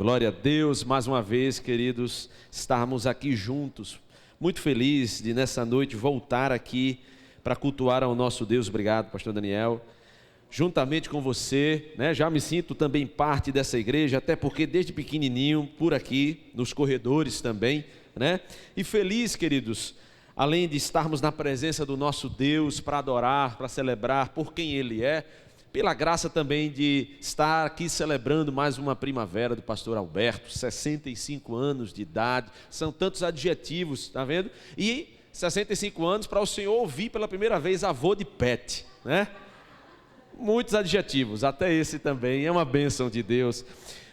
Glória a Deus, mais uma vez, queridos, estarmos aqui juntos. Muito feliz de nessa noite voltar aqui para cultuar ao nosso Deus. Obrigado, pastor Daniel. Juntamente com você, já me sinto também parte dessa igreja, até porque desde pequenininho, por aqui, nos corredores também, E feliz, queridos, além de estarmos na presença do nosso Deus para adorar, para celebrar por quem Ele é, pela graça também de estar aqui celebrando mais uma primavera do pastor Alberto, 65 anos de idade, são tantos adjetivos, está vendo? E 65 anos para o senhor ouvir pela primeira vez avô de pet, Muitos adjetivos, até esse também, é uma bênção de Deus.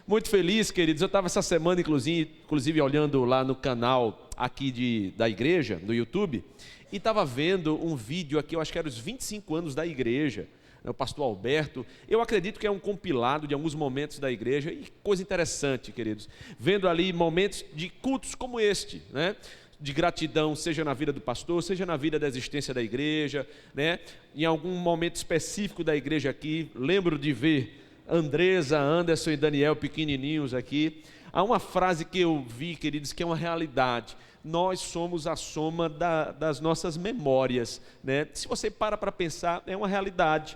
Muito feliz, queridos, eu estava essa semana inclusive olhando lá no canal aqui da igreja, no YouTube, e estava vendo um vídeo aqui, eu acho que era os 25 anos da igreja, o pastor Alberto. Eu acredito que é um compilado de alguns momentos da igreja, e coisa interessante, queridos, vendo ali momentos de cultos como este, de gratidão, seja na vida do pastor, seja na vida da existência da igreja, em algum momento específico da igreja aqui, lembro de ver Andresa, Anderson e Daniel pequenininhos aqui. Há uma frase que eu vi, queridos, que é uma realidade: nós somos a soma das nossas memórias, Se você para pensar, é uma realidade.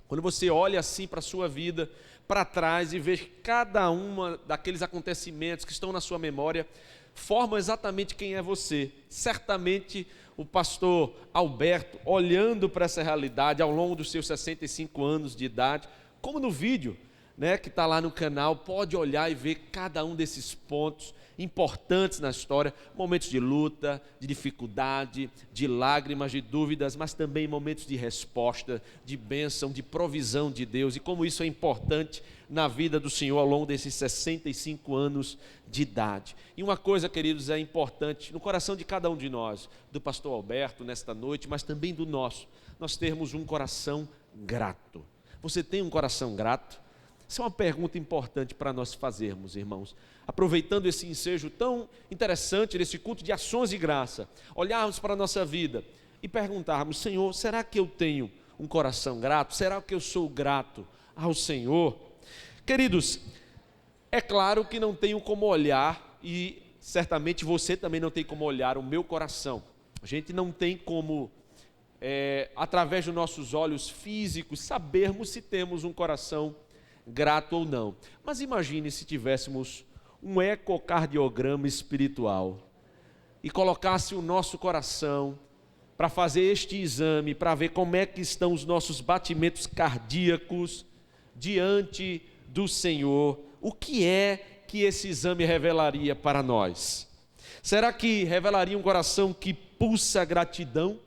Quando você olha assim para a sua vida, para trás, e vê cada uma daqueles acontecimentos que estão na sua memória, formam exatamente quem é você. Certamente o pastor Alberto, olhando para essa realidade ao longo dos seus 65 anos de idade, como no vídeo, que está lá no canal, pode olhar e ver cada um desses pontos importantes na história, momentos de luta, de dificuldade, de lágrimas, de dúvidas, mas também momentos de resposta, de bênção, de provisão de Deus, e como isso é importante na vida do Senhor ao longo desses 65 anos de idade. E uma coisa, queridos, é importante no coração de cada um de nós, do pastor Alberto nesta noite, mas também do nosso, nós termos um coração grato. Você tem um coração grato? Essa é uma pergunta importante para nós fazermos, irmãos. Aproveitando esse ensejo tão interessante, desse culto de ações de graça, olharmos para a nossa vida e perguntarmos: Senhor, será que eu tenho um coração grato? Será que eu sou grato ao Senhor? Queridos, é claro que não tenho como olhar, e certamente você também não tem como olhar o meu coração. A gente não tem como, através dos nossos olhos físicos, sabermos se temos um coração grato ou não. Mas imagine se tivéssemos um ecocardiograma espiritual e colocasse o nosso coração para fazer este exame, para ver como é que estão os nossos batimentos cardíacos diante do Senhor. O que é que esse exame revelaria para nós? Será que revelaria um coração que pulsa gratidão,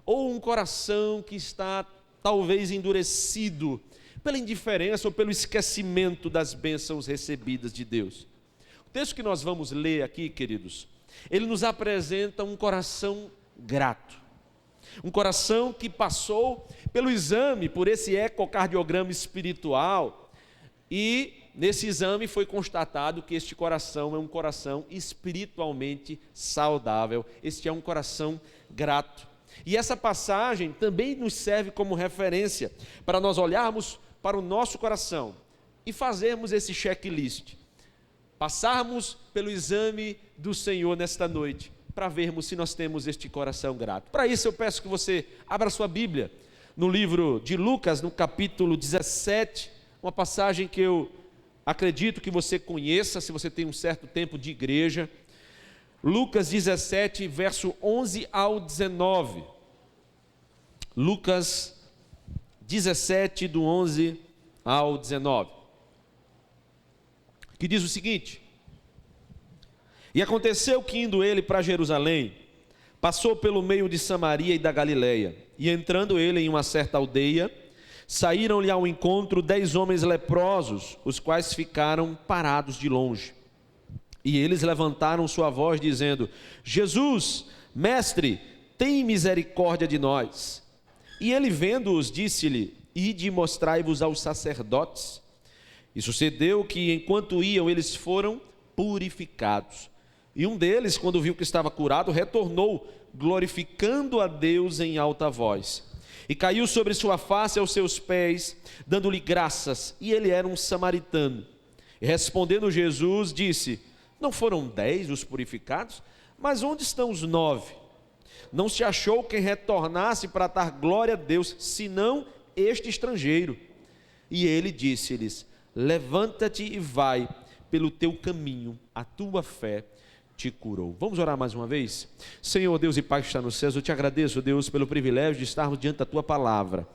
ou um coração que está talvez endurecido pela indiferença ou pelo esquecimento das bênçãos recebidas de Deus? O texto que nós vamos ler aqui, queridos, ele nos apresenta um coração grato, um coração que passou pelo exame, por esse ecocardiograma espiritual, e nesse exame foi constatado que este coração é um coração espiritualmente saudável. Este é um coração grato. E essa passagem também nos serve como referência para nós olharmos para o nosso coração e fazermos esse checklist, passarmos pelo exame do Senhor nesta noite, para vermos se nós temos este coração grato. Para isso eu peço que você abra sua Bíblia no livro de Lucas, no capítulo 17, uma passagem que eu acredito que você conheça, se você tem um certo tempo de igreja. Lucas 17, verso 11 ao 19. Lucas 17, do 11 ao 19. Que diz o seguinte: E aconteceu que, indo ele para Jerusalém, passou pelo meio de Samaria e da Galileia, e entrando ele em uma certa aldeia, saíram-lhe ao encontro 10 homens leprosos, os quais ficaram parados de longe. E eles levantaram sua voz, dizendo: Jesus, mestre, tem misericórdia de nós. E ele, vendo-os, disse-lhe: Ide e mostrai-vos aos sacerdotes. E sucedeu que, enquanto iam, eles foram purificados. E um deles, quando viu que estava curado, retornou, glorificando a Deus em alta voz. E caiu sobre sua face aos seus pés, dando-lhe graças, e ele era um samaritano. E respondendo Jesus, disse: não foram 10 os purificados? Mas onde estão os 9? Não se achou quem retornasse para dar glória a Deus, senão este estrangeiro. E ele disse-lhes: levanta-te e vai, pelo teu caminho, a tua fé te curou. Vamos orar mais uma vez? Senhor Deus e Pai que está nos céus, eu te agradeço, Deus, pelo privilégio de estarmos diante da tua palavra.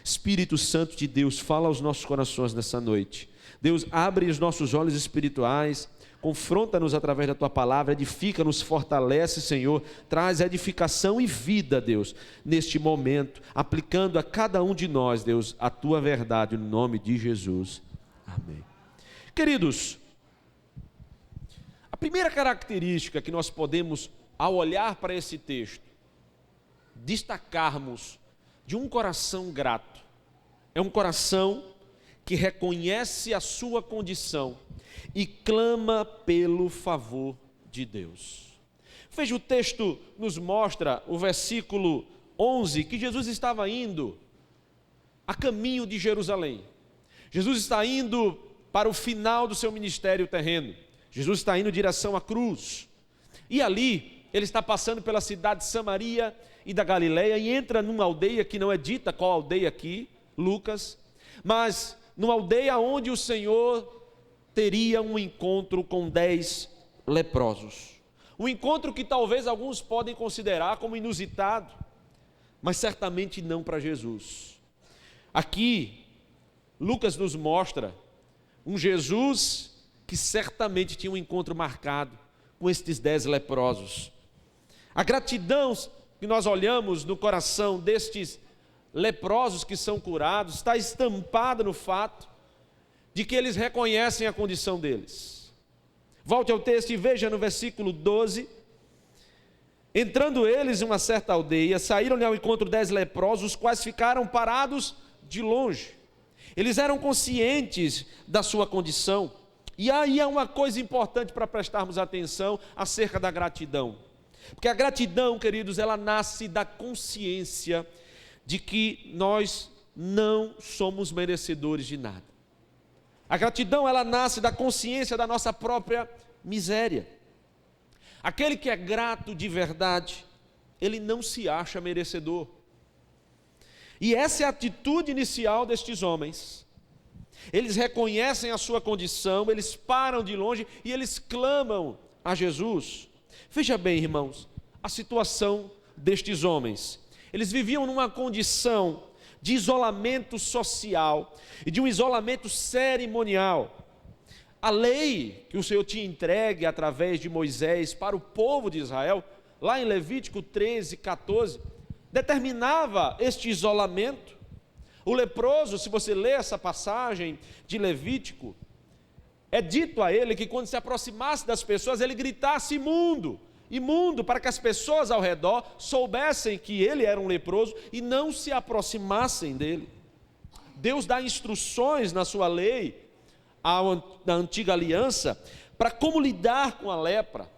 Espírito Santo de Deus, fala aos nossos corações nessa noite. Deus, abre os nossos olhos espirituais, confronta-nos através da tua palavra, edifica-nos, fortalece, Senhor, traz edificação e vida, Deus, neste momento, aplicando a cada um de nós, Deus, a tua verdade, no nome de Jesus. Amém. Queridos, a primeira característica que nós podemos, ao olhar para esse texto, destacarmos de um coração grato, é um coração que reconhece a sua condição e clama pelo favor de Deus. Veja, o texto nos mostra, o versículo 11, que Jesus estava indo a caminho de Jerusalém. Jesus está indo para o final do seu ministério terreno. Jesus está indo em direção à cruz. E ali, ele está passando pela cidade de Samaria e da Galileia e entra numa aldeia que não é dita qual aldeia aqui, Lucas, mas numa aldeia onde o Senhor teria um encontro com 10 leprosos. Um encontro que talvez alguns podem considerar como inusitado, mas certamente não para Jesus. Aqui, Lucas nos mostra um Jesus que certamente tinha um encontro marcado com estes 10 leprosos. A gratidão que nós olhamos no coração destes leprosos que são curados está estampada no fato de que eles reconhecem a condição deles. Volte ao texto e veja no versículo 12: entrando eles em uma certa aldeia, saíram-lhe ao encontro 10 leprosos, os quais ficaram parados de longe. Eles eram conscientes da sua condição. E aí há uma coisa importante para prestarmos atenção acerca da gratidão. Porque a gratidão, queridos, ela nasce da consciência de que nós não somos merecedores de nada. A gratidão, ela nasce da consciência da nossa própria miséria. Aquele que é grato de verdade, ele não se acha merecedor. E essa é a atitude inicial destes homens. Eles reconhecem a sua condição, eles param de longe e eles clamam a Jesus. Veja bem, irmãos, a situação destes homens. Eles viviam numa condição de isolamento social e de um isolamento cerimonial. A lei que o Senhor tinha entregue através de Moisés para o povo de Israel, lá em Levítico 13, 14, determinava este isolamento. O leproso, se você ler essa passagem de Levítico, é dito a ele que quando se aproximasse das pessoas, ele gritasse imundo, imundo, para que as pessoas ao redor soubessem que ele era um leproso e não se aproximassem dele. Deus dá instruções na sua lei, na antiga aliança, para como lidar com a lepra.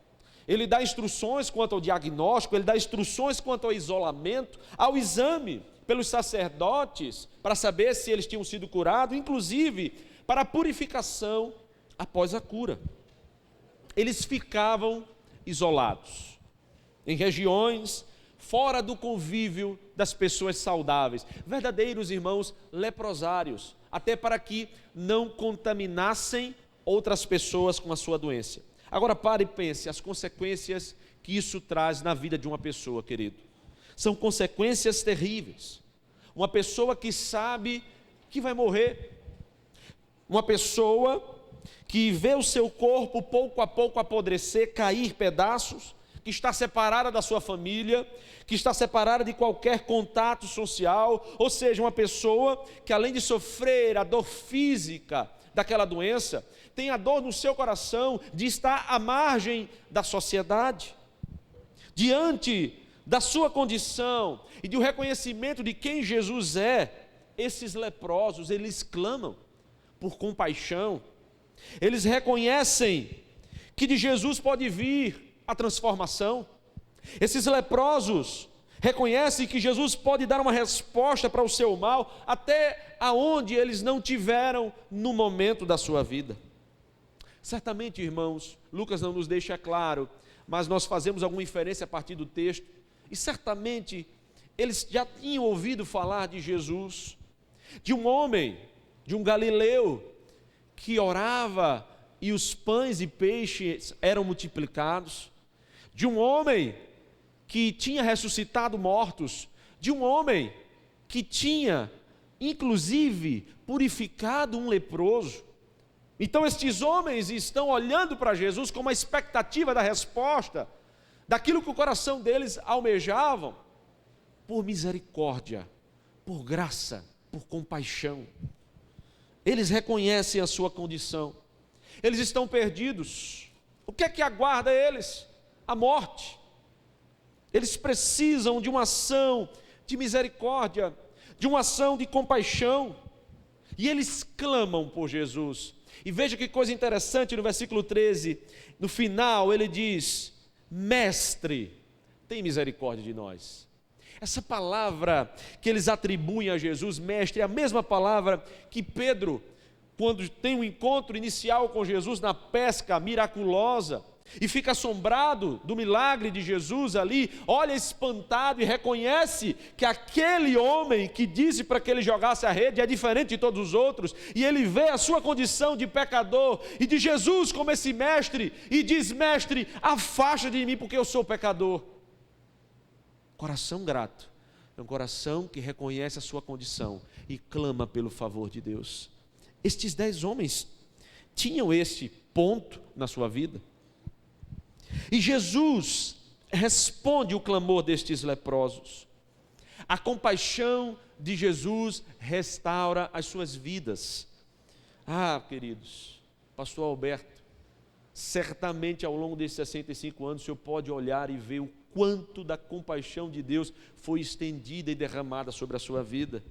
Ele dá instruções quanto ao diagnóstico, ele dá instruções quanto ao isolamento, ao exame pelos sacerdotes, para saber se eles tinham sido curados, inclusive para a purificação após a cura. Eles ficavam isolados, em regiões fora do convívio das pessoas saudáveis, verdadeiros irmãos leprosários, até para que não contaminassem outras pessoas com a sua doença. Agora pare e pense, as consequências que isso traz na vida de uma pessoa, querido. São consequências terríveis. Uma pessoa que sabe que vai morrer, uma pessoa que vê o seu corpo pouco a pouco apodrecer, cair pedaços, que está separada da sua família, que está separada de qualquer contato social, ou seja, uma pessoa que além de sofrer a dor física daquela doença, tem a dor no seu coração de estar à margem da sociedade. Diante da sua condição e do reconhecimento de quem Jesus é, esses leprosos, eles clamam por compaixão. Eles reconhecem que de Jesus pode vir a transformação. Esses leprosos reconhecem que Jesus pode dar uma resposta para o seu mal, até aonde eles não tiveram no momento da sua vida. Certamente, irmãos, Lucas não nos deixa claro, mas nós fazemos alguma inferência a partir do texto, e certamente eles já tinham ouvido falar de Jesus, de um homem, de um galileu, que orava e os pães e peixes eram multiplicados, de um homem que tinha ressuscitado mortos, de um homem que tinha, inclusive, purificado um leproso. Então estes homens estão olhando para Jesus com uma expectativa da resposta, daquilo que o coração deles almejavam, por misericórdia, por graça, por compaixão. Eles reconhecem a sua condição, eles estão perdidos. O que é que aguarda eles? A morte. Eles precisam de uma ação de misericórdia, de uma ação de compaixão, e eles clamam por Jesus. E veja que coisa interessante, no versículo 13, no final ele diz: Mestre, tem misericórdia de nós. Essa palavra que eles atribuem a Jesus, mestre, é a mesma palavra que Pedro, quando tem um encontro inicial com Jesus na pesca miraculosa, e fica assombrado do milagre de Jesus ali, olha espantado e reconhece que aquele homem que disse para que ele jogasse a rede é diferente de todos os outros, e ele vê a sua condição de pecador, e de Jesus como esse mestre, e diz: mestre, afasta de mim porque eu sou pecador. Coração grato é um coração que reconhece a sua condição e clama pelo favor de Deus. Estes 10 homens tinham esse ponto na sua vida, e Jesus responde o clamor destes leprosos. A compaixão de Jesus restaura as suas vidas. Queridos, pastor Alberto, certamente ao longo desses 65 anos o senhor pode olhar e ver o quanto da compaixão de Deus foi estendida e derramada sobre a sua vida.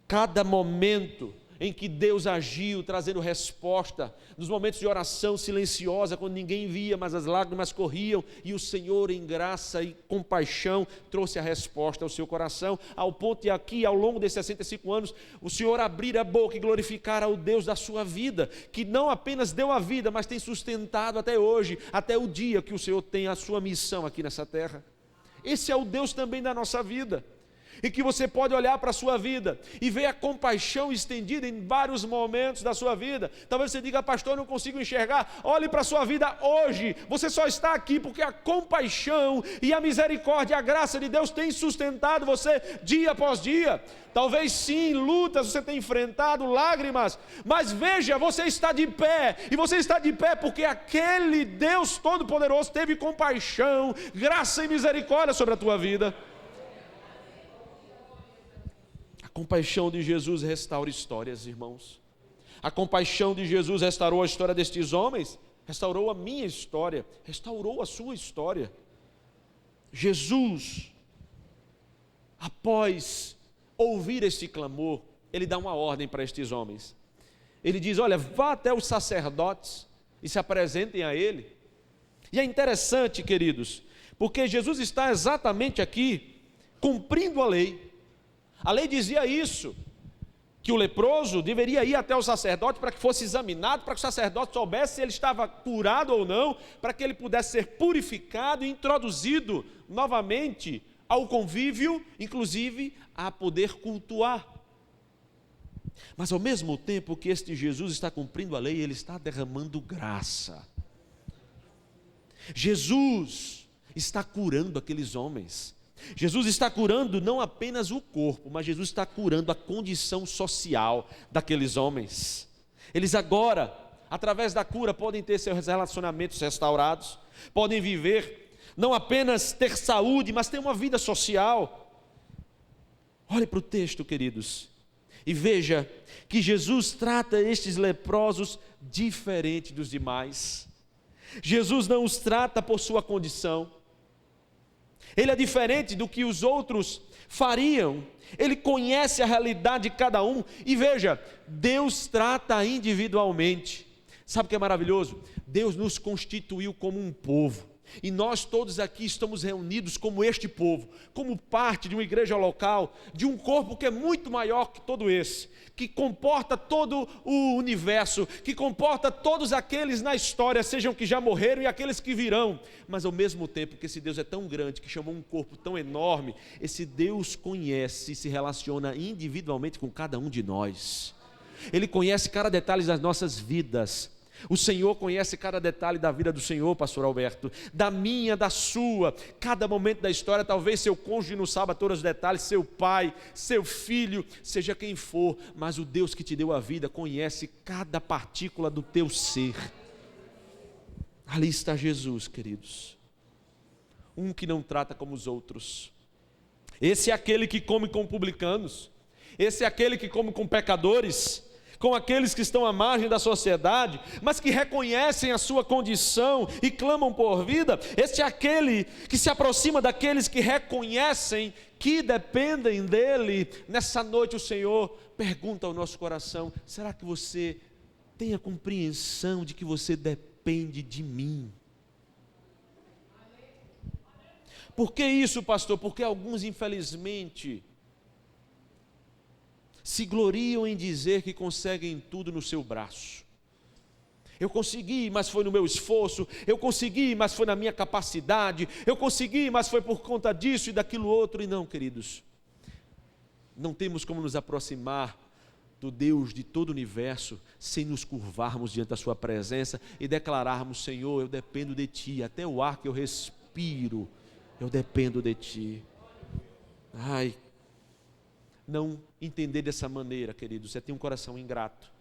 Cada momento em que Deus agiu, trazendo resposta, nos momentos de oração silenciosa, quando ninguém via, mas as lágrimas corriam, e o Senhor, em graça e compaixão, trouxe a resposta ao seu coração, ao ponto de aqui, ao longo desses 65 anos, o Senhor abrir a boca e glorificar ao Deus da sua vida, que não apenas deu a vida, mas tem sustentado até hoje, até o dia que o Senhor tem a sua missão aqui nessa terra. Esse é o Deus também da nossa vida, e que você pode olhar para a sua vida e ver a compaixão estendida em vários momentos da sua vida. Talvez você diga: pastor, eu não consigo enxergar. Olhe para a sua vida hoje, você só está aqui porque a compaixão e a misericórdia, a graça de Deus tem sustentado você dia após dia. Talvez sim, lutas você tem enfrentado, lágrimas, mas veja, você está de pé, e você está de pé porque aquele Deus Todo-Poderoso teve compaixão, graça e misericórdia sobre a tua vida. A compaixão de Jesus restaura histórias, irmãos. A compaixão de Jesus restaurou a história destes homens, restaurou a minha história, restaurou a sua história. Jesus, após ouvir este clamor, ele dá uma ordem para estes homens. Ele diz: olha, vá até os sacerdotes e se apresentem a ele. E é interessante, queridos, porque Jesus está exatamente aqui cumprindo a lei. A lei dizia isso, que o leproso deveria ir até o sacerdote para que fosse examinado, para que o sacerdote soubesse se ele estava curado ou não, para que ele pudesse ser purificado e introduzido novamente ao convívio, inclusive a poder cultuar. Mas ao mesmo tempo que este Jesus está cumprindo a lei, ele está derramando graça. Jesus está curando aqueles homens. Jesus está curando não apenas o corpo, mas Jesus está curando a condição social daqueles homens. Eles agora, através da cura, podem ter seus relacionamentos restaurados, podem viver, não apenas ter saúde, mas ter uma vida social. Olhe para o texto, queridos, e veja que Jesus trata estes leprosos diferente dos demais. Jesus não os trata por sua condição. Ele é diferente do que os outros fariam. Ele conhece a realidade de cada um. E veja, Deus trata individualmente. Sabe o que é maravilhoso? Deus nos constituiu como um povo. E nós todos aqui estamos reunidos como este povo, como parte de uma igreja local, de um corpo que é muito maior que todo esse, que comporta todo o universo, que comporta todos aqueles na história, sejam que já morreram e aqueles que virão. Mas ao mesmo tempo que esse Deus é tão grande, que chamou um corpo tão enorme, esse Deus conhece e se relaciona individualmente com cada um de nós. Ele conhece cada detalhe das nossas vidas. O Senhor conhece cada detalhe da vida do Senhor, pastor Alberto, da minha, da sua, cada momento da história. Talvez seu cônjuge não saiba todos os detalhes, seu pai, seu filho, seja quem for, mas o Deus que te deu a vida conhece cada partícula do teu ser. Ali está Jesus, queridos, um que não trata como os outros. Esse é aquele que come com publicanos, esse é aquele que come com pecadores, com aqueles que estão à margem da sociedade, mas que reconhecem a sua condição e clamam por vida. Este é aquele que se aproxima daqueles que reconhecem que dependem dele. Nessa noite o Senhor pergunta ao nosso coração: será que você tem a compreensão de que você depende de mim? Por que isso, pastor? Porque alguns, infelizmente, se gloriam em dizer que conseguem tudo no seu braço. Eu consegui, mas foi no meu esforço. Eu consegui, mas foi na minha capacidade. Eu consegui, mas foi por conta disso e daquilo outro. E não, queridos, não temos como nos aproximar do Deus de todo o universo sem nos curvarmos diante da sua presença e declararmos: Senhor, eu dependo de ti, até o ar que eu respiro, eu dependo de ti. Ai, não entender dessa maneira, querido, você tem um coração ingrato.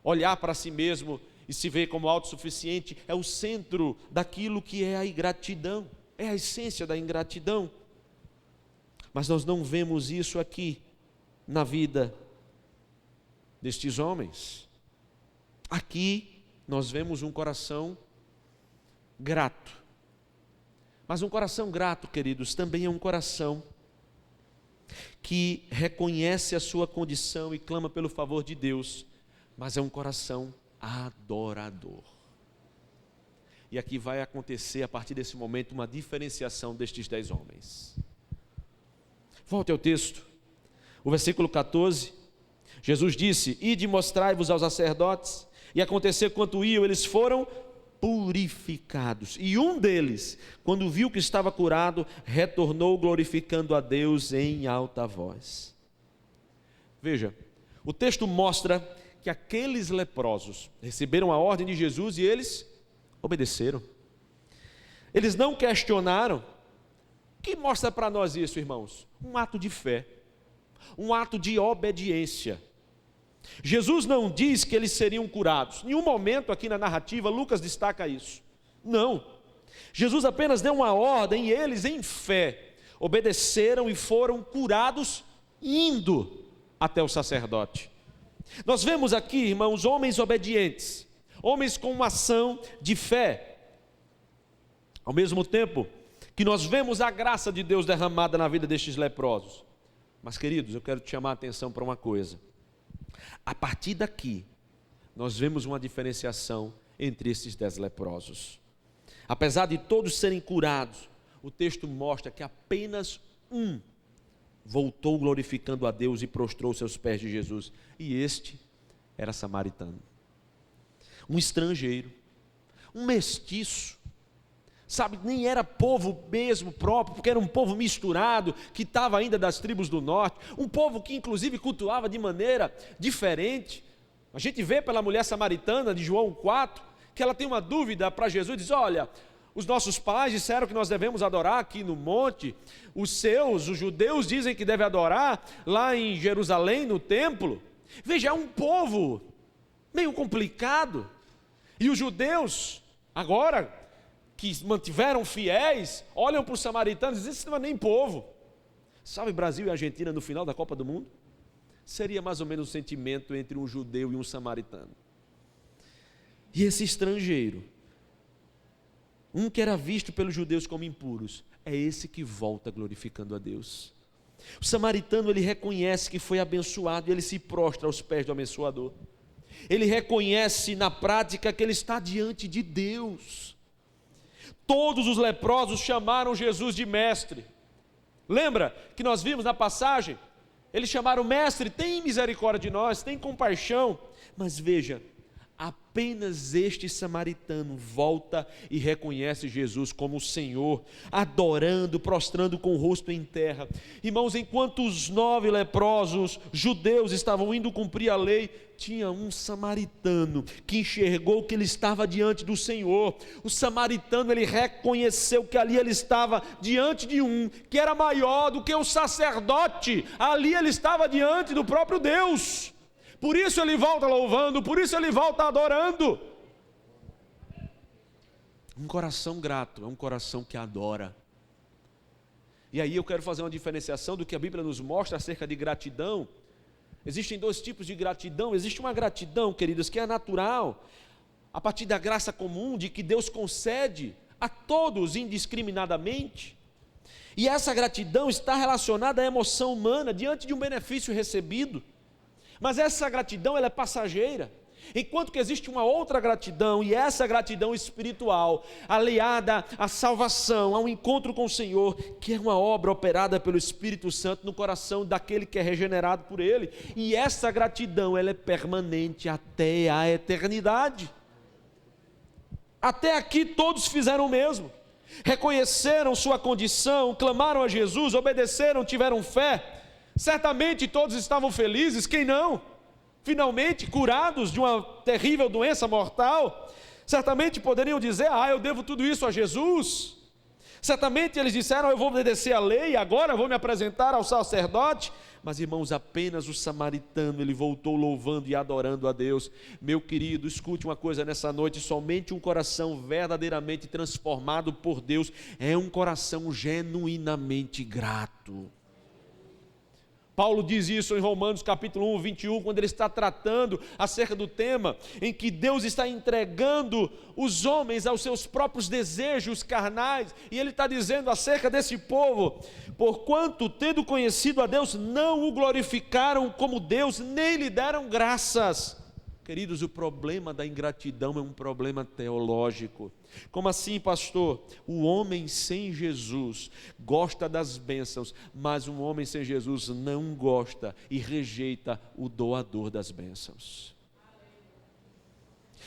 Olhar para si mesmo e se ver como autossuficiente é o centro daquilo que é a ingratidão, é a essência da ingratidão. Mas nós não vemos isso aqui na vida destes homens. Aqui nós vemos um coração grato. Mas um coração grato, queridos, também é um coração que reconhece a sua condição e clama pelo favor de Deus, mas é um coração adorador. E aqui vai acontecer a partir desse momento uma diferenciação destes 10 homens. Volte ao texto, o versículo 14, Jesus disse: ide mostrai-vos aos sacerdotes. E aconteceu quanto iam, eles foram purificados. E um deles, quando viu que estava curado, retornou glorificando a Deus em alta voz. Veja, o texto mostra que aqueles leprosos receberam a ordem de Jesus e eles obedeceram. Eles não questionaram. O que mostra para nós isso, irmãos? Um ato de fé, um ato de obediência. Jesus não diz que eles seriam curados. Em nenhum momento aqui na narrativa Lucas destaca isso. Não. Jesus apenas deu uma ordem e eles, em fé, obedeceram e foram curados indo até o sacerdote. Nós vemos aqui, irmãos, homens obedientes, homens com uma ação de fé. Ao mesmo tempo que nós vemos a graça de Deus derramada na vida destes leprosos. Mas, queridos, eu quero te chamar a atenção para uma coisa. A partir daqui, nós vemos uma diferenciação entre esses 10 leprosos. Apesar de todos serem curados, o texto mostra que apenas um voltou glorificando a Deus e prostrou-se aos pés de Jesus. E este era samaritano. Um estrangeiro, um mestiço. Sabe, nem era povo mesmo próprio, porque era um povo misturado, que estava ainda das tribos do norte, um povo que inclusive cultuava de maneira diferente. A gente vê pela mulher samaritana de João 4, que ela tem uma dúvida para Jesus, diz: olha, os nossos pais disseram que nós devemos adorar aqui no monte, os judeus dizem que deve adorar lá em Jerusalém, no templo. Veja, é um povo meio complicado, e os judeus, agora que mantiveram fiéis, olham para os samaritanos e dizem: isso não é nem povo. Sabe, Brasil e Argentina no final da Copa do Mundo? Seria mais ou menos o sentimento entre um judeu e um samaritano. E esse estrangeiro, um que era visto pelos judeus como impuros, é esse que volta glorificando a Deus. O samaritano, ele reconhece que foi abençoado e ele se prostra aos pés do abençoador. Ele reconhece na prática que ele está diante de Deus. Todos os leprosos chamaram Jesus de mestre. Lembra que nós vimos na passagem? Eles chamaram: mestre, tem misericórdia de nós, tem compaixão. Mas veja, apenas este samaritano volta e reconhece Jesus como o Senhor, adorando, prostrando com o rosto em terra. Irmãos, enquanto os 9 leprosos judeus estavam indo cumprir a lei, tinha um samaritano que enxergou que ele estava diante do Senhor. O samaritano, ele reconheceu que ali ele estava diante de um que era maior do que o sacerdote. Ali ele estava diante do próprio Deus. Por isso ele volta louvando, por isso ele volta adorando. Um coração grato é um coração que adora. E aí eu quero fazer uma diferenciação do que a Bíblia nos mostra acerca de gratidão. Existem 2 tipos de gratidão. Existe uma gratidão, queridos, que é natural, a partir da graça comum de que Deus concede a todos indiscriminadamente. E essa gratidão está relacionada à emoção humana diante de um benefício recebido. Mas essa gratidão, ela é passageira, enquanto que existe uma outra gratidão, e essa gratidão espiritual, aliada à salvação, ao encontro com o Senhor, que é uma obra operada pelo Espírito Santo no coração daquele que é regenerado por Ele, e essa gratidão, ela é permanente até a eternidade. Até aqui todos fizeram o mesmo, reconheceram sua condição, clamaram a Jesus, obedeceram, tiveram fé. Certamente todos estavam felizes, quem não? Finalmente curados de uma terrível doença mortal. Certamente poderiam dizer: eu devo tudo isso a Jesus. Certamente eles disseram: eu vou obedecer à lei, agora eu vou me apresentar ao sacerdote. Mas, irmãos, apenas o samaritano, ele voltou louvando e adorando a Deus. Meu querido, escute uma coisa nessa noite: somente um coração verdadeiramente transformado por Deus é um coração genuinamente grato. Paulo diz isso em Romanos capítulo 1, 21, quando ele está tratando acerca do tema em que Deus está entregando os homens aos seus próprios desejos carnais, e ele está dizendo acerca desse povo: porquanto, tendo conhecido a Deus, não o glorificaram como Deus, nem lhe deram graças. Queridos, o problema da ingratidão é um problema teológico. Como assim, pastor? O homem sem Jesus gosta das bênçãos, mas um homem sem Jesus não gosta e rejeita o doador das bênçãos.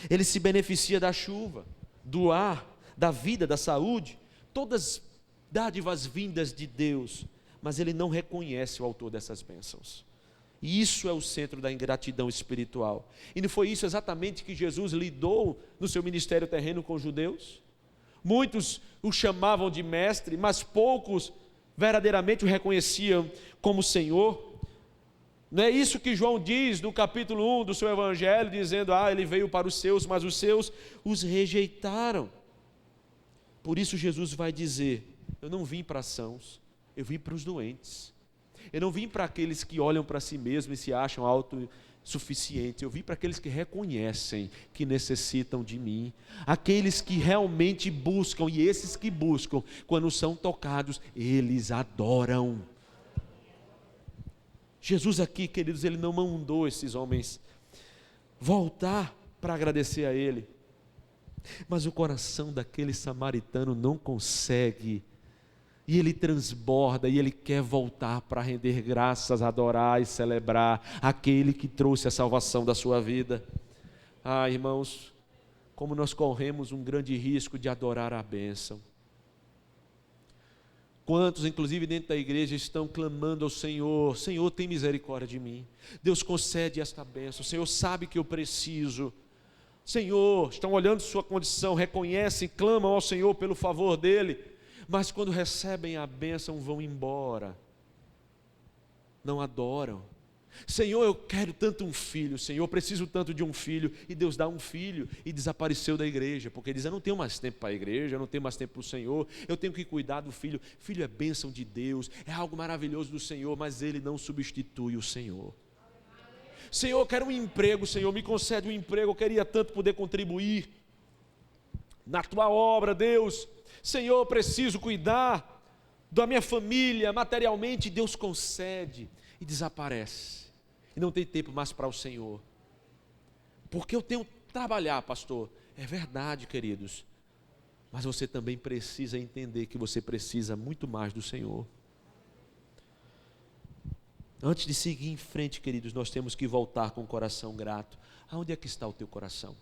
Ele se beneficia da chuva, do ar, da vida, da saúde, todas dádivas vindas de Deus, mas ele não reconhece o autor dessas bênçãos. E isso é o centro da ingratidão espiritual. E não foi isso exatamente que Jesus lidou no seu ministério terreno com os judeus? Muitos o chamavam de mestre, mas poucos verdadeiramente o reconheciam como Senhor. Não é isso que João diz no capítulo 1 do seu evangelho, dizendo: ele veio para os seus, mas os seus os rejeitaram. Por isso Jesus vai dizer: eu não vim para sãos, eu vim para os doentes. Eu não vim para aqueles que olham para si mesmos e se acham autossuficientes. Eu vim para aqueles que reconhecem que necessitam de mim. Aqueles que realmente buscam, e esses que buscam, quando são tocados, eles adoram. Jesus aqui, queridos, ele não mandou esses homens voltar para agradecer a Ele. Mas o coração daquele samaritano não consegue. E ele transborda, e ele quer voltar para render graças, adorar e celebrar aquele que trouxe a salvação da sua vida. Irmãos, como nós corremos um grande risco de adorar a bênção. Quantos, inclusive dentro da igreja, estão clamando ao Senhor: Senhor, tem misericórdia de mim. Deus, concede esta bênção. O Senhor sabe que eu preciso. Senhor, estão olhando sua condição, reconhecem, clamam ao Senhor pelo favor dEle. Mas quando recebem a bênção, vão embora, não adoram. Senhor, eu quero tanto um filho, Senhor, eu preciso tanto de um filho, e Deus dá um filho, e desapareceu da igreja, porque diz: eu não tenho mais tempo para a igreja, eu não tenho mais tempo para o Senhor, eu tenho que cuidar do filho. Filho é bênção de Deus, é algo maravilhoso do Senhor, mas ele não substitui o Senhor. Senhor, eu quero um emprego, Senhor, me concede um emprego, eu queria tanto poder contribuir na tua obra, Deus. Senhor, eu preciso cuidar da minha família materialmente. Deus concede e desaparece, e não tem tempo mais para o Senhor. Porque eu tenho que trabalhar, pastor. É verdade, queridos. Mas você também precisa entender que você precisa muito mais do Senhor. Antes de seguir em frente, queridos, nós temos que voltar com o coração grato. Aonde é que está o teu coração?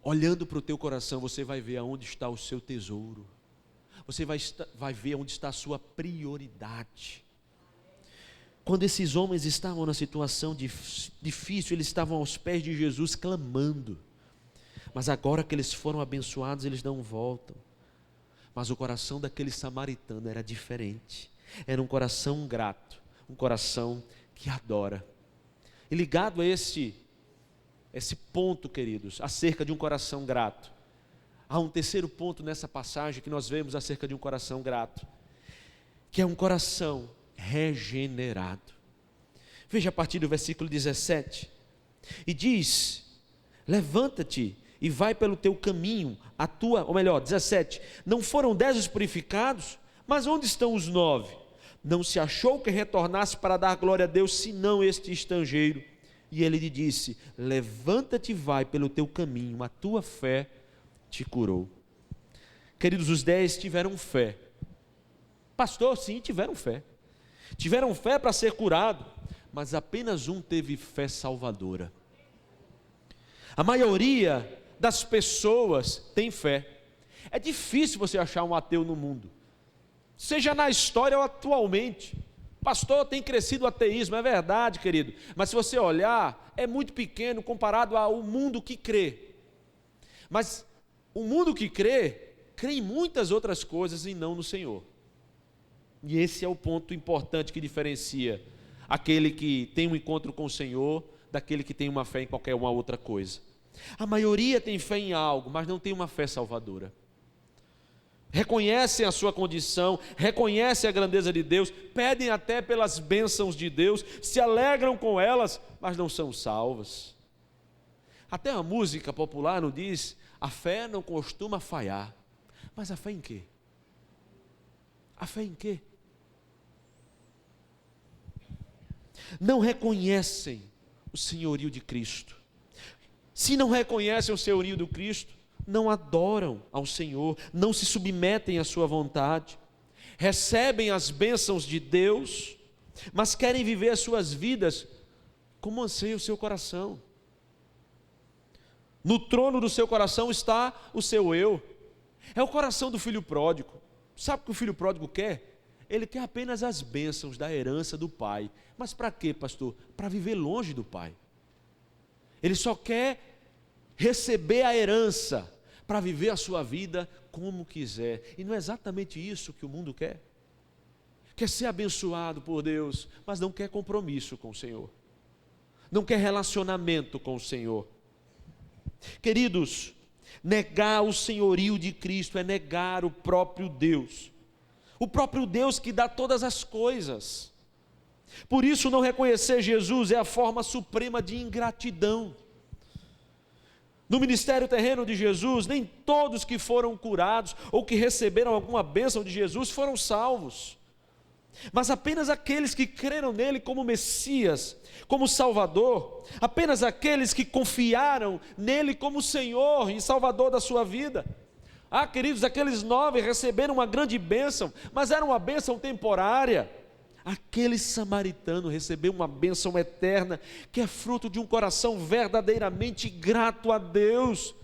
Olhando para o teu coração, você vai ver aonde está o seu tesouro. Você vai ver onde está a sua prioridade. Quando esses homens estavam na situação difícil, eles estavam aos pés de Jesus clamando. Mas agora que eles foram abençoados, eles não voltam. Mas o coração daquele samaritano era diferente. Era um coração grato, um coração que adora. E ligado a esse ponto, queridos, acerca de um coração grato, há um terceiro ponto nessa passagem que nós vemos acerca de um coração grato, que é um coração regenerado. Veja a partir do versículo 17, e diz: levanta-te e vai pelo teu caminho, 17, não foram 10 os purificados? Mas onde estão os 9? Não se achou que retornasse para dar glória a Deus, senão este estrangeiro. E ele lhe disse: levanta-te e vai pelo teu caminho, a tua fé te curou. Queridos, os 10 tiveram fé. Pastor, sim, tiveram fé. Tiveram fé para ser curado, mas apenas um teve fé salvadora. A maioria das pessoas tem fé. É difícil você achar um ateu no mundo, seja na história ou atualmente. Pastor, tem crescido o ateísmo, é verdade, querido, mas se você olhar, é muito pequeno comparado ao mundo que crê. Mas o mundo que crê em muitas outras coisas e não no Senhor. E esse é o ponto importante que diferencia aquele que tem um encontro com o Senhor daquele que tem uma fé em qualquer uma outra coisa. A maioria tem fé em algo, mas não tem uma fé salvadora. Reconhecem a sua condição, reconhecem a grandeza de Deus, pedem até pelas bênçãos de Deus, se alegram com elas, mas não são salvas. Até a música popular não diz: a fé não costuma falhar. Mas a fé em quê? A fé em quê? Não reconhecem o senhorio de Cristo. Se não reconhecem o senhorio do Cristo, não adoram ao Senhor, não se submetem à sua vontade, recebem as bênçãos de Deus, mas querem viver as suas vidas como anseia o seu coração. No trono do seu coração está o seu eu. É o coração do filho pródigo. Sabe o que o filho pródigo quer? Ele quer apenas as bênçãos da herança do pai. Mas para quê, pastor? Para viver longe do pai. Ele só quer receber a herança para viver a sua vida como quiser. E não é exatamente isso que o mundo quer. Quer ser abençoado por Deus, mas não quer compromisso com o Senhor. Não quer relacionamento com o Senhor. Queridos, negar o senhorio de Cristo é negar o próprio Deus. O próprio Deus que dá todas as coisas. Por isso, não reconhecer Jesus é a forma suprema de ingratidão. No ministério terreno de Jesus, nem todos que foram curados ou que receberam alguma bênção de Jesus foram salvos, mas apenas aqueles que creram nele como Messias, como Salvador, apenas aqueles que confiaram nele como Senhor e Salvador da sua vida. Queridos, aqueles 9 receberam uma grande bênção, mas era uma bênção temporária. Aquele samaritano recebeu uma bênção eterna, que é fruto de um coração verdadeiramente grato a Deus.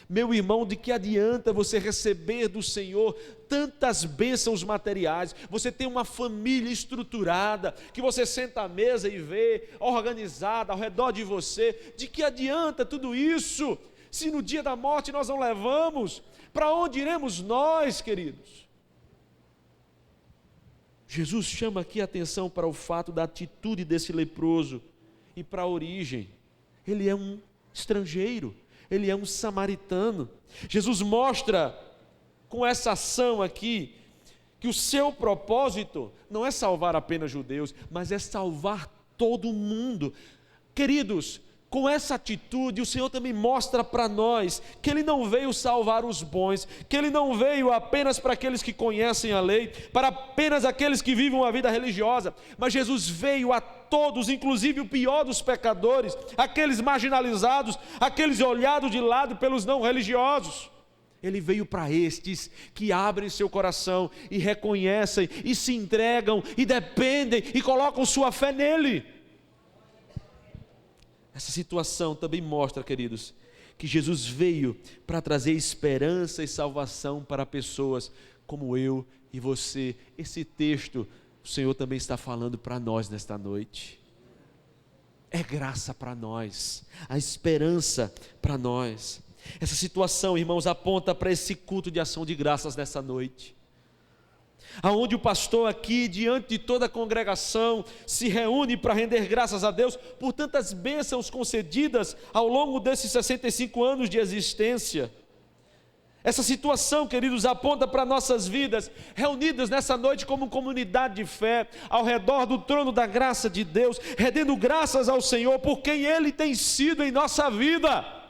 Meu irmão, de que adianta você receber do Senhor tantas bênçãos materiais? Você tem uma família estruturada, que você senta à mesa e vê, organizada ao redor de você. De que adianta tudo isso, se no dia da morte nós não levamos? Para onde iremos nós, queridos? Jesus chama aqui a atenção para o fato da atitude desse leproso e para a origem. Ele é um estrangeiro, ele é um samaritano. Jesus mostra com essa ação aqui que o seu propósito não é salvar apenas judeus, mas é salvar todo mundo. Queridos, com essa atitude, o Senhor também mostra para nós que Ele não veio salvar os bons, que Ele não veio apenas para aqueles que conhecem a lei, para apenas aqueles que vivem uma vida religiosa, mas Jesus veio a todos, inclusive o pior dos pecadores, aqueles marginalizados, aqueles olhados de lado pelos não religiosos. Ele veio para estes que abrem seu coração e reconhecem e se entregam e dependem e colocam sua fé nele. Essa situação também mostra, queridos, que Jesus veio para trazer esperança e salvação para pessoas como eu e você. Esse texto, o Senhor também está falando para nós nesta noite. É graça para nós, a esperança para nós. Essa situação, irmãos, aponta para esse culto de ação de graças nessa noite, aonde o pastor aqui, diante de toda a congregação, se reúne para render graças a Deus por tantas bênçãos concedidas ao longo desses 65 anos de existência. Essa situação, queridos, aponta para nossas vidas, reunidas nessa noite como comunidade de fé, ao redor do trono da graça de Deus, rendendo graças ao Senhor por quem Ele tem sido em nossa vida.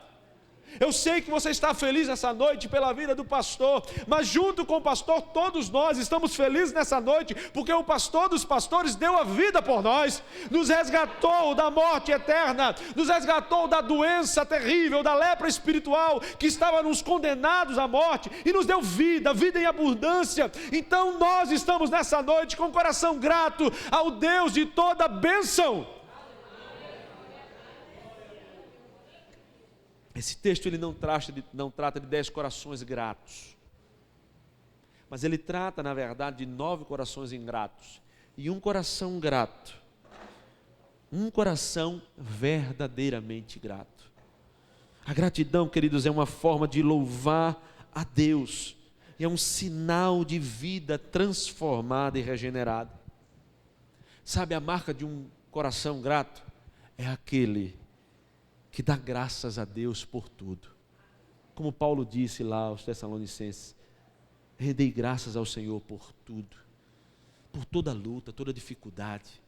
Eu sei que você está feliz nessa noite pela vida do pastor, mas junto com o pastor, todos nós estamos felizes nessa noite, porque o pastor dos pastores deu a vida por nós, nos resgatou da morte eterna, nos resgatou da doença terrível, da lepra espiritual, que estava nos condenados à morte, e nos deu vida, vida em abundância. Então nós estamos nessa noite com o coração grato ao Deus de toda bênção. Esse texto ele não trata de 10 corações gratos, mas ele trata, na verdade, de 9 corações ingratos e um coração grato, um coração verdadeiramente grato. A gratidão, queridos, é uma forma de louvar a Deus, é um sinal de vida transformada e regenerada. Sabe, a marca de um coração grato é aquele que dá graças a Deus por tudo. Como Paulo disse lá aos Tessalonicenses, rendei graças ao Senhor por tudo, por toda luta, toda dificuldade.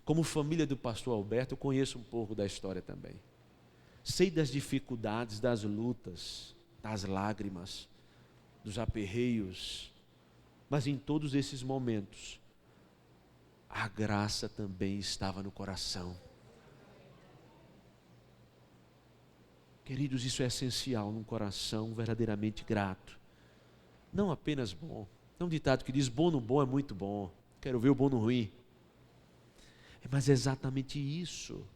Como família do pastor Alberto, eu conheço um pouco da história também. Sei das dificuldades, das lutas, das lágrimas, dos aperreios, mas em todos esses momentos, a graça também estava no coração. Queridos, isso é essencial num coração verdadeiramente grato. Não apenas bom. Não um ditado que diz, bom no bom é muito bom. Quero ver o bom no ruim. Mas é exatamente isso.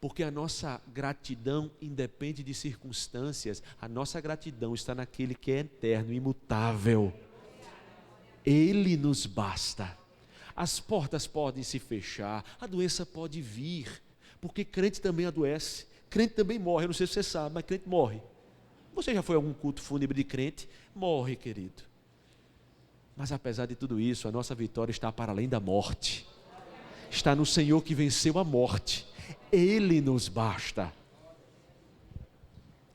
Porque a nossa gratidão independe de circunstâncias. A nossa gratidão está naquele que é eterno, imutável. Ele nos basta. As portas podem se fechar, a doença pode vir, porque crente também adoece. Crente também morre, eu não sei se você sabe, mas crente morre. Você já foi a algum culto fúnebre de crente? Morre, querido. Mas apesar de tudo isso, a nossa vitória está para além da morte. Está no Senhor que venceu a morte. Ele nos basta.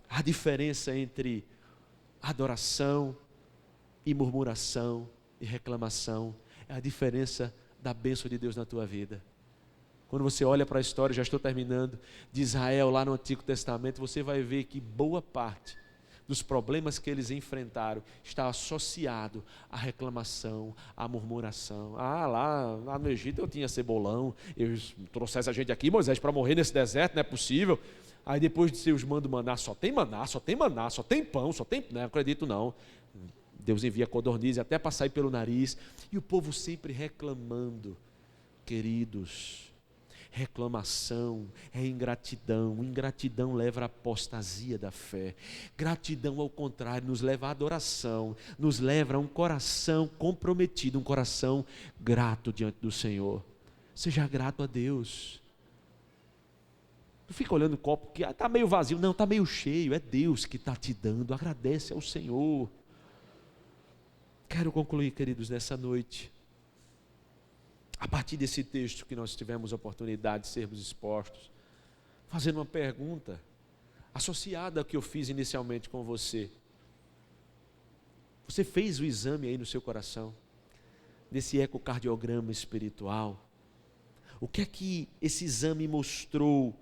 A diferença entre adoração e murmuração e reclamação é a diferença da bênção de Deus na tua vida. Quando você olha para a história, já estou terminando, de Israel lá no Antigo Testamento, você vai ver que boa parte dos problemas que eles enfrentaram está associado à reclamação, à murmuração. Lá no Egito eu tinha cebolão, eu trouxesse a gente aqui, Moisés, para morrer nesse deserto, não é possível. Aí depois de Deus manda maná, só tem maná, só tem maná, só tem pão, só tem... Não acredito não. Deus envia codorniz até para sair pelo nariz. E o povo sempre reclamando. Queridos, reclamação é ingratidão. Ingratidão leva à apostasia da fé. Gratidão, ao contrário, nos leva à adoração, nos leva a um coração comprometido, um coração grato diante do Senhor. Seja grato a Deus. Não fica olhando o copo que está meio vazio. Não, está meio cheio. É Deus que está te dando. Agradece ao Senhor. Quero concluir, queridos, nessa noite, a partir desse texto que nós tivemos a oportunidade de sermos expostos, fazendo uma pergunta associada ao que eu fiz inicialmente com você. Você fez o exame aí no seu coração, nesse ecocardiograma espiritual? O que é que esse exame mostrou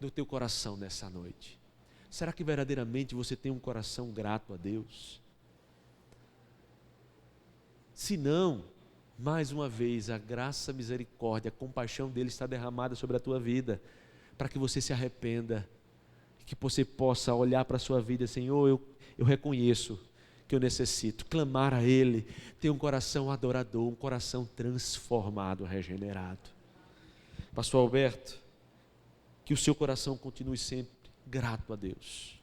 no teu coração nessa noite? Será que verdadeiramente você tem um coração grato a Deus? Se não, mais uma vez, a graça, a misericórdia, a compaixão dele está derramada sobre a tua vida, para que você se arrependa, que você possa olhar para a sua vida, Senhor, eu reconheço que eu necessito, clamar a Ele, ter um coração adorador, um coração transformado, regenerado. Pastor Alberto, que o seu coração continue sempre grato a Deus,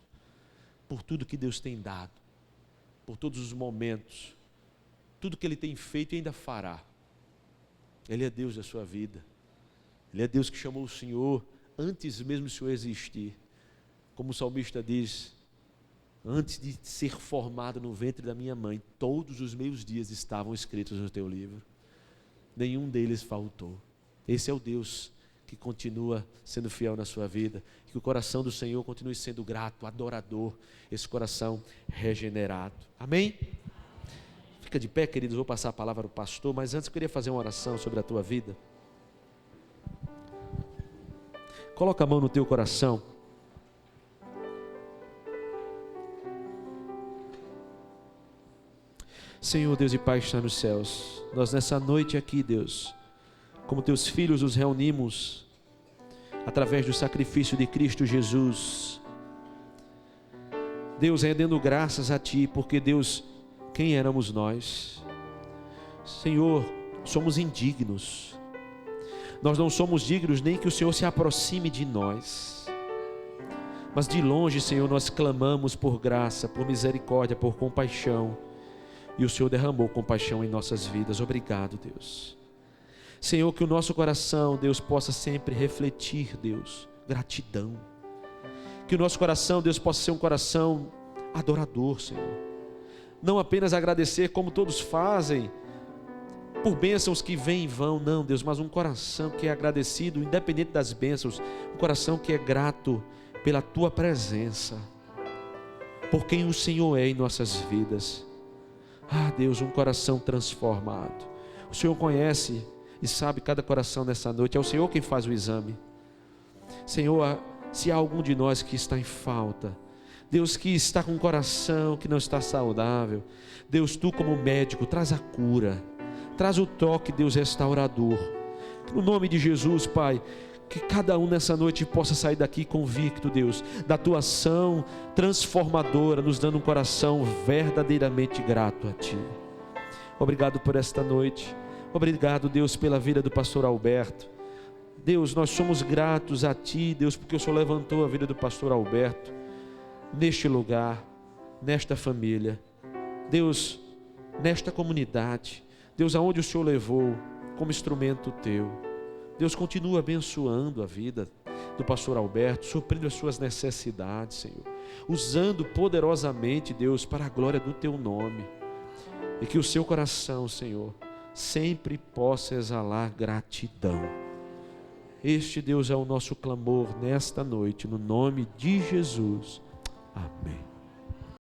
por tudo que Deus tem dado, por todos os momentos, tudo que Ele tem feito e ainda fará. Ele é Deus da sua vida, Ele é Deus que chamou o Senhor antes mesmo do Senhor existir. Como o salmista diz, antes de ser formado no ventre da minha mãe, todos os meus dias estavam escritos no teu livro, nenhum deles faltou. Esse é o Deus que continua sendo fiel na sua vida, que o coração do Senhor continue sendo grato, adorador, esse coração regenerado. Amém? Fica de pé, queridos, vou passar a palavra ao pastor, mas antes eu queria fazer uma oração sobre a tua vida. Coloca a mão no teu coração. Senhor Deus e Pai que está nos céus, nós nessa noite aqui, Deus, como teus filhos nos reunimos através do sacrifício de Cristo Jesus. Deus, rendendo graças a Ti, porque Deus, quem éramos nós? Senhor, somos indignos, nós não somos dignos nem que o Senhor se aproxime de nós, mas de longe, Senhor, nós clamamos por graça, por misericórdia, por compaixão, e o Senhor derramou compaixão em nossas vidas. Obrigado, Deus. Senhor, que o nosso coração, Deus, possa sempre refletir, Deus, gratidão. Que o nosso coração, Deus, possa ser um coração adorador, Senhor. Não apenas agradecer como todos fazem, por bênçãos que vêm e vão, não, Deus, mas um coração que é agradecido, independente das bênçãos, um coração que é grato pela Tua presença, por quem o Senhor é em nossas vidas. Ah, Deus, um coração transformado. O Senhor conhece e sabe cada coração nessa noite. É o Senhor quem faz o exame. Senhor, se há algum de nós que está em falta, Deus, que está com um coração que não está saudável, Deus, Tu como médico, traz a cura, traz o toque, Deus, restaurador. No nome de Jesus, Pai, que cada um nessa noite possa sair daqui convicto, Deus, da Tua ação transformadora, nos dando um coração verdadeiramente grato a Ti. Obrigado por esta noite. Obrigado, Deus, pela vida do pastor Alberto. Deus, nós somos gratos a Ti, Deus, porque o Senhor levantou a vida do pastor Alberto neste lugar, nesta família, Deus, nesta comunidade, Deus, aonde o Senhor levou como instrumento Teu. Deus, continua abençoando a vida do pastor Alberto, suprindo as suas necessidades, Senhor, usando poderosamente, Deus, para a glória do Teu nome, e que o seu coração, Senhor, sempre possa exalar gratidão. Este, Deus, é o nosso clamor nesta noite, no nome de Jesus. Amém.